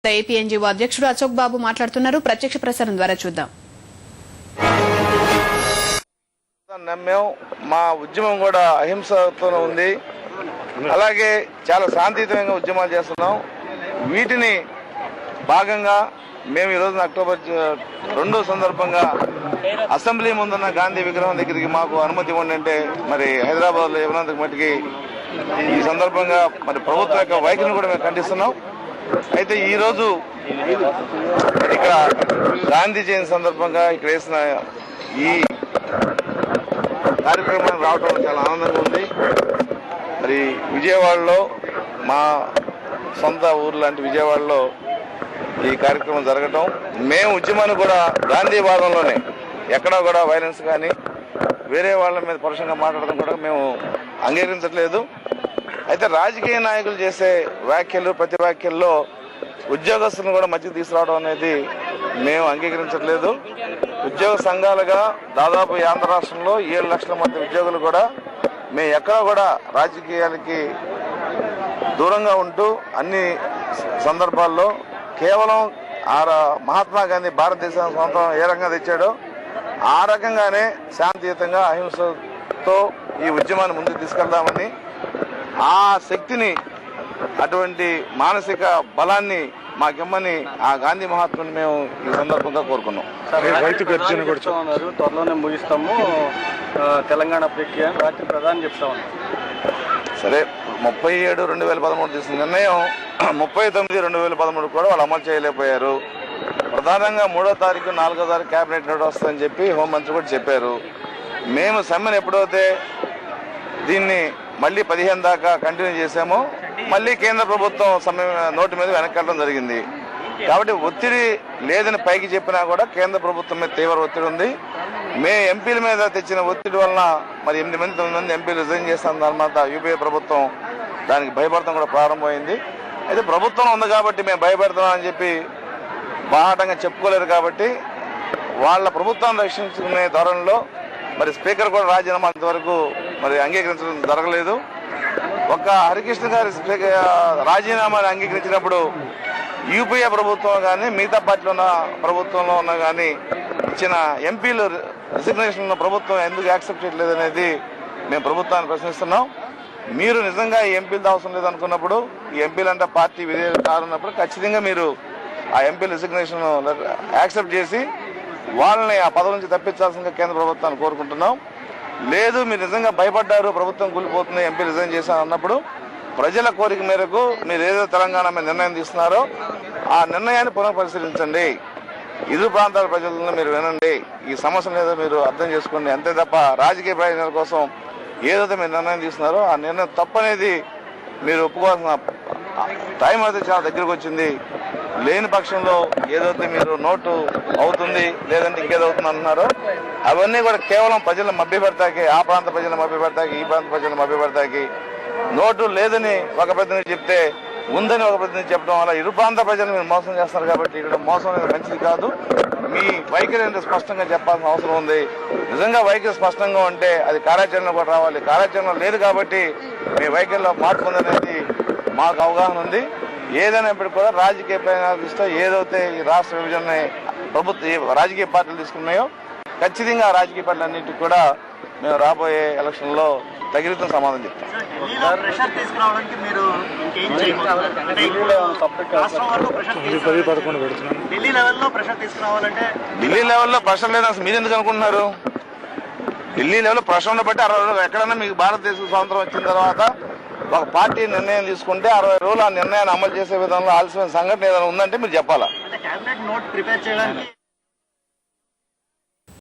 APNGO అధ్యక్షుడు అశోక్ బాబు మాట్లాడుతున్నారు. ప్రత్యక్ష ప్రసారం ద్వారా చూద్దాం. మా ఉద్యమం కూడా అహింసతోనే ఉంది. అలాగే చాలా శాంతియుతంగా ఉద్యమాలు చేస్తున్నాం. వీటిని భాగంగా మేము ఈరోజు అక్టోబర్ 2 సందర్భంగా అసెంబ్లీ ముందున్న గాంధీ విగ్రహం దగ్గరికి మాకు అనుమతి ఇవ్వండి అంటే మరి హైదరాబాద్ లో ఇవ్వనందుకు మట్టికి ఈ సందర్భంగా మరి ప్రభుత్వం యొక్క వైఖరిని కూడా మేము ఖండిస్తున్నాం. అయితే ఈ రోజు ఇక్కడ గాంధీ జయంతి సందర్భంగా ఇక్కడ వేసిన ఈ కార్యక్రమానికి రావడం చాలా ఆనందంగా ఉంది. మరి విజయవాడలో మా సొంత ఊరు లాంటి విజయవాడలో ఈ కార్యక్రమం జరగటం, మేము ఉద్యమాన్ని కూడా గాంధీ భాగంలోనే ఎక్కడా కూడా వైలెన్స్ కానీ వేరే వాళ్ళ మీద పరుషంగా మాట్లాడడం కూడా మేము అంగీకరించట్లేదు. అయితే రాజకీయ నాయకులు చేసే వ్యాఖ్యలు ప్రతి వ్యాఖ్యల్లో ఉద్యోగస్తులను కూడా మధ్యకి తీసుకురావడం అనేది మేము అంగీకరించట్లేదు. ఉద్యోగ సంఘాలుగా దాదాపు ఆంధ్ర రాష్ట్రంలో 7 లక్షల మంది ఉద్యోగులు కూడా మేము ఎక్కడా కూడా రాజకీయాలకి దూరంగా ఉంటూ అన్ని సందర్భాల్లో కేవలం మహాత్మా గాంధీ భారతదేశానికి స్వాతంత్రం ఏ రకంగా తెచ్చాడో ఆ రకంగానే శాంతియుతంగా అహింసతో ఈ ఉద్యమాన్ని ముందుకు తీసుకెళ్దామని, ఆ శక్తిని అటువంటి మానసిక బలాన్ని మాకిమ్మని ఆ గాంధీ మహాత్ముని మేము ఈ సందర్భంగా కోరుకున్నాం. త్వరలోనే ముగిస్తాము తెలంగాణ ప్రక్రియ రాత్రి ప్రధాని చెప్తా ఉన్నాం. సరే, 37/2013 తీసుకున్న నిర్ణయం 39/2013 కూడా వాళ్ళు అమలు చేయలేకపోయారు. ప్రధానంగా 3వ తారీఖు 4వ తారీఖు కేబినెట్ నోట్ వస్తుందని చెప్పి హోంమంత్రి కూడా చెప్పారు. మేము సమ్మెను ఎప్పుడైతే దీన్ని మళ్ళీ 15 దాకా కంటిన్యూ చేశామో మళ్ళీ కేంద్ర ప్రభుత్వం సమ్మె నోటు మీద వెనక్కెళ్ళడం జరిగింది. కాబట్టి ఒత్తిడి లేదని పైకి చెప్పినా కూడా కేంద్ర ప్రభుత్వం మీద తీవ్ర ఒత్తిడి ఉంది. ఎంపీల మీద తెచ్చిన ఒత్తిడి వలన మరి 9 మంది ఎంపీలు రిజైన్ చేస్తాం. తర్వాత యూపీఏ ప్రభుత్వం దానికి భయపడటం కూడా ప్రారంభమైంది. అయితే ప్రభుత్వం ఉంది కాబట్టి మేము భయపెడతాం అని చెప్పి బాహాటంగా చెప్పుకోలేరు. కాబట్టి వాళ్ళ ప్రభుత్వాన్ని రక్షించుకునే ధోరణిలో మరి స్పీకర్ కూడా రాజీనామా అంతవరకు మరి అంగీకరించడం జరగలేదు. ఒక హరికృష్ణ గారి రాజీనామాని అంగీకరించినప్పుడు యూపీఏ ప్రభుత్వం కానీ మిగతా పార్టీలో ఉన్న ప్రభుత్వంలో ఉన్న కానీ ఇచ్చిన ఎంపీలు రిజిగ్నేషన్ ప్రభుత్వం ఎందుకు యాక్సెప్ట్ చేయట్లేదు అనేది మేము ప్రభుత్వాన్ని ప్రశ్నిస్తున్నాం. మీరు నిజంగా ఈ ఎంపీలతో అవసరం లేదనుకున్నప్పుడు, ఈ ఎంపీలు అంటే పార్టీ విధేయులు కానున్నప్పుడు ఖచ్చితంగా మీరు ఆ ఎంపీ రిజిగ్నేషన్ యాక్సెప్ట్ చేసి వాళ్ళని ఆ పదవి నుంచి తప్పించాల్సిందిగా కేంద్ర ప్రభుత్వాన్ని కోరుకుంటున్నాం. లేదు మీరు నిజంగా భయపడ్డారు ప్రభుత్వం కూలిపోతుంది ఎంపీ రిజైన్ చేశాను అన్నప్పుడు ప్రజల కోరిక మేరకు మీరు ఏదో తెలంగాణ మీద నిర్ణయం తీసుకున్నారో ఆ నిర్ణయాన్ని పునఃపరిశీలించండి. ఇరు ప్రాంతాల ప్రజలను మీరు వినండి, ఈ సమస్యను ఏదో మీరు అర్థం చేసుకోండి. అంతే తప్ప రాజకీయ ప్రయోజనాల కోసం ఏదైతే మీరు నిర్ణయం తీసుకున్నారో ఆ నిర్ణయం తప్పనేది మీరు ఒప్పుకోవాల్సిన టైం అయితే చాలా దగ్గరకు వచ్చింది. లేని పక్షంలో ఏదైతే మీరు నోటు అవుతుంది లేదంటే ఇంకేదవుతుంది అంటున్నారో అవన్నీ కూడా కేవలం ప్రజలను మభ్యపెడతాకి, ఆ ప్రాంత ప్రజలను మభ్యపెడతాకి, ఈ ప్రాంత ప్రజలను మభ్యపెడతాకి. నోటు లేదని ఒక ప్రతినిధి చెప్తే ఉందని ఒక ప్రతినిధి చెప్పడం వల్ల ఇరు ప్రాంత ప్రజలు మీరు మోసం చేస్తున్నారు. కాబట్టి ఇక్కడ మోసం అనేది మంచిది కాదు. మీ వైఖరి అంటే స్పష్టంగా చెప్పాల్సిన అవసరం ఉంది. నిజంగా వైఖరి స్పష్టంగా ఉంటే అది కార్యాచరణ కూడా రావాలి. కార్యాచరణ లేదు కాబట్టి మీ వైఖరిలో మార్పు ఉందనేది మాకు అవగాహన ఉంది. ఏదైనా ఇప్పుడు కూడా రాజకీయ ప్రయోజనాల దృష్ట్యా ఏదైతే ఈ రాష్ట్ర విభజన రాజకీయ పార్టీలు తీసుకున్నాయో ఖచ్చితంగా ఆ రాజకీయ పార్టీలు అన్నింటికి కూడా మేము రాబోయే ఎలక్షన్లో తగిలితో సమాధానం చెప్తాం. ఢిల్లీ లెవెల్లో ప్రెషర్ లేదు అసలు మీరు ఎందుకు అనుకుంటున్నారు? ఢిల్లీ లెవెల్లో ప్రెషర్ ఉండబట్టి 60 రోజులు ఎక్కడైనా మీకు భారతదేశ స్వాతంత్రం వచ్చిన తర్వాత ఒక పార్టీ నిర్ణయం తీసుకుంటే 60 రోజులు ఆ నిర్ణయాన్ని అమలు చేసే విధంలో ఆలస్యమైన సంఘటన ఏదైనా ఉందంటే మీరు చెప్పాలా.